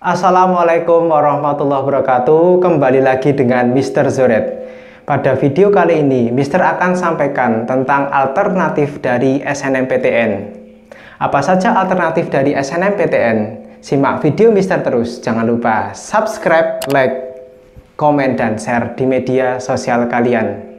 Assalamualaikum warahmatullahi wabarakatuh. Kembali lagi dengan Mr. Zoret. Pada video kali ini, Mr. akan sampaikan tentang alternatif dari SNMPTN. Apa saja alternatif dari SNMPTN? Simak video Mr. terus. Jangan lupa subscribe, like, komen, dan share di media sosial kalian.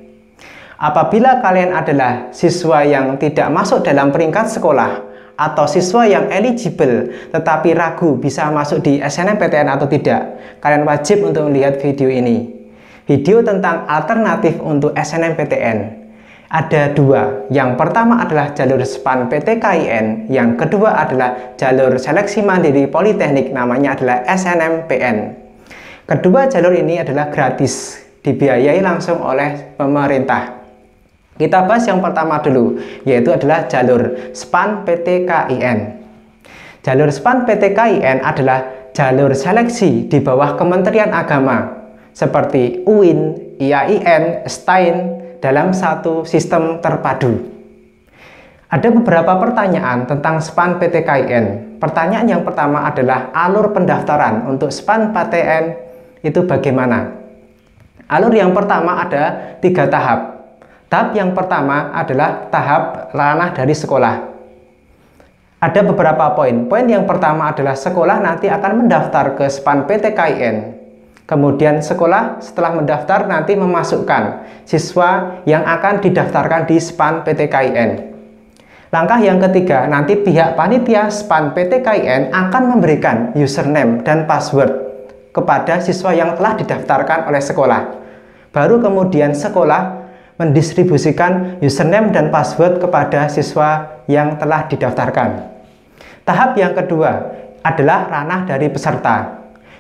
Apabila kalian adalah siswa yang tidak masuk dalam peringkat sekolah, atau siswa yang eligible tetapi ragu bisa masuk di SNMPTN atau tidak, kalian wajib untuk melihat video ini. Video tentang alternatif untuk SNMPTN ada dua. Yang pertama adalah jalur SPAN PTKIN, yang kedua adalah jalur seleksi mandiri Politeknik, namanya adalah SNMPN. Kedua jalur ini adalah gratis, dibiayai langsung oleh pemerintah. Kita bahas yang pertama dulu, yaitu adalah jalur SPAN PTKIN. Jalur SPAN PTKIN adalah jalur seleksi di bawah Kementerian Agama, seperti UIN, IAIN, STAIN, dalam satu sistem terpadu. Ada beberapa pertanyaan tentang SPAN PTKIN. Pertanyaan yang pertama adalah alur pendaftaran untuk SPAN PTN itu bagaimana? Alur yang pertama ada 3 tahap. Tahap yang pertama adalah tahap ranah dari sekolah. Ada beberapa poin. Poin yang pertama adalah sekolah nanti akan mendaftar ke SPAN PTKIN. Kemudian sekolah setelah mendaftar nanti memasukkan siswa yang akan didaftarkan di SPAN PTKIN. Langkah yang ketiga, nanti pihak panitia SPAN PTKIN akan memberikan username dan password kepada siswa yang telah didaftarkan oleh sekolah. Baru kemudian sekolah mendistribusikan username dan password kepada siswa yang telah didaftarkan. Tahap yang kedua adalah ranah dari peserta.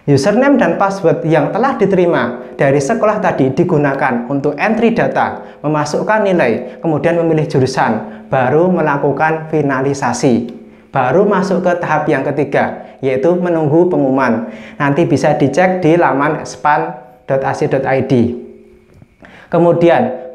Username dan password yang telah diterima dari sekolah tadi digunakan untuk entry data, memasukkan nilai, kemudian memilih jurusan, baru melakukan finalisasi. Baru masuk ke tahap yang ketiga, yaitu menunggu pengumuman. Nanti bisa dicek di laman span.ac.id. Kemudian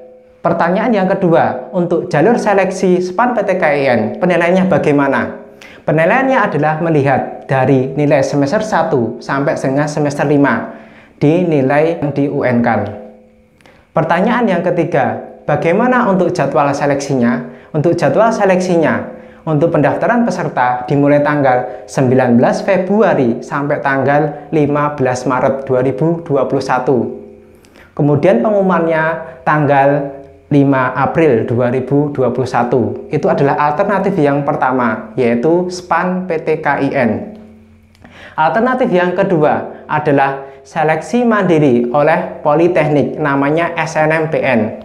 pertanyaan yang kedua, untuk jalur seleksi SPAN PTKIN, penilaiannya bagaimana? Penilaiannya adalah melihat dari nilai semester 1 sampai dengan semester 5 di nilai yang di-UN-kan. Pertanyaan yang ketiga, bagaimana untuk jadwal seleksinya? Untuk jadwal seleksinya, untuk pendaftaran peserta dimulai tanggal 19 Februari sampai tanggal 15 Maret 2021. Kemudian pengumumannya tanggal 5 April 2021. Itu adalah alternatif yang pertama, yaitu SPAN PTKIN. Alternatif yang kedua adalah seleksi mandiri oleh Politeknik, namanya SNMPN.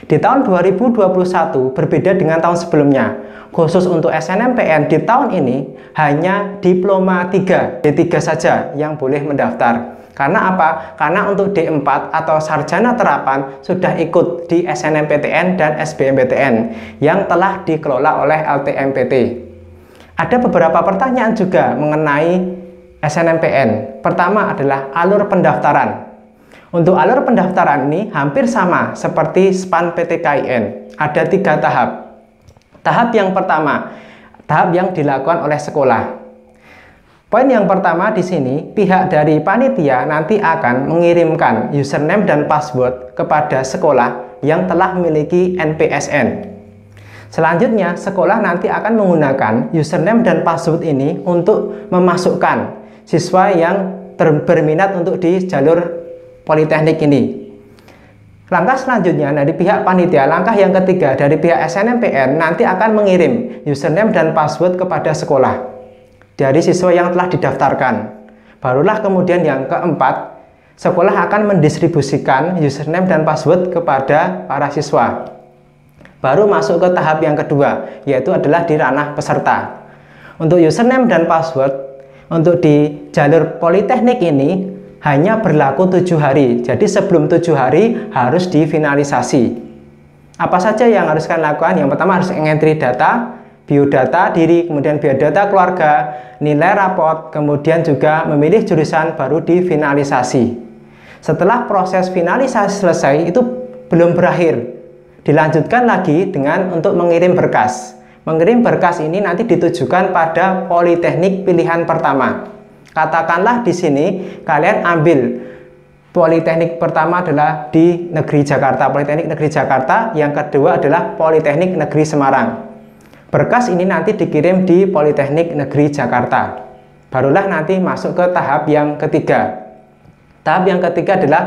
Di tahun 2021 berbeda dengan tahun sebelumnya. Khusus untuk SNMPN di tahun ini hanya diploma 3, D3 saja yang boleh mendaftar. Karena apa? Karena untuk D4 atau sarjana terapan sudah ikut di SNMPTN dan SBMPTN yang telah dikelola oleh LTMPT. Ada beberapa pertanyaan juga mengenai SNMPN. Pertama adalah alur pendaftaran. Untuk alur pendaftaran ini hampir sama seperti SPAN PTKIN. Ada 3 tahap. Tahap yang pertama, tahap yang dilakukan oleh sekolah. Poin yang pertama di sini, pihak dari panitia nanti akan mengirimkan username dan password kepada sekolah yang telah memiliki NPSN. Selanjutnya, sekolah nanti akan menggunakan username dan password ini untuk memasukkan siswa yang berminat untuk di jalur Politeknik ini. Langkah selanjutnya dari pihak panitia, langkah yang ketiga dari pihak SNMPN nanti akan mengirim username dan password kepada sekolah dari siswa yang telah didaftarkan. Barulah kemudian yang keempat, sekolah akan mendistribusikan username dan password kepada para siswa. Baru masuk ke tahap yang kedua, yaitu adalah di ranah peserta. Untuk username dan password untuk di jalur Politeknik ini hanya berlaku 7 hari. Jadi sebelum 7 hari harus difinalisasi. Apa saja yang harus kalian lakukan? Yang pertama harus entry data, biodata diri, kemudian biodata keluarga, nilai rapot, kemudian juga memilih jurusan, baru difinalisasi. Setelah proses finalisasi selesai, itu belum berakhir. Dilanjutkan lagi dengan untuk mengirim berkas. Mengirim berkas ini nanti ditujukan pada Politeknik pilihan pertama. Katakanlah di sini kalian ambil Politeknik pertama adalah di Negeri Jakarta, Politeknik Negeri Jakarta, yang kedua adalah Politeknik Negeri Semarang. Berkas ini nanti dikirim di Politeknik Negeri Jakarta. Barulah nanti masuk ke tahap yang ketiga. Tahap yang ketiga adalah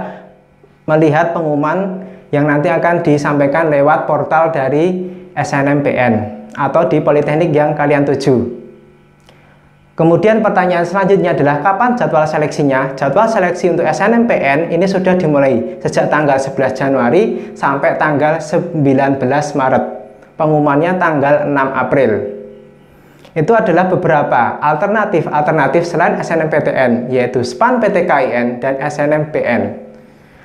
melihat pengumuman yang nanti akan disampaikan lewat portal dari SNMPN atau di Politeknik yang kalian tuju. Kemudian pertanyaan selanjutnya adalah kapan jadwal seleksinya? Jadwal seleksi untuk SNMPN ini sudah dimulai sejak tanggal 11 Januari sampai tanggal 19 Maret. Pengumumannya tanggal 6 April. Itu adalah beberapa alternatif selain SNMPTN, yaitu SPAN PTKIN dan SNMPN.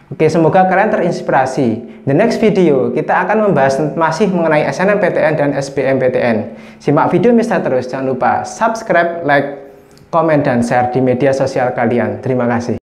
Oke, semoga kalian terinspirasi. The next video kita akan membahas masih mengenai SNMPTN dan SBMPTN. Simak video Mister terus, jangan lupa subscribe, like, komen, dan share di media sosial kalian. Terima kasih.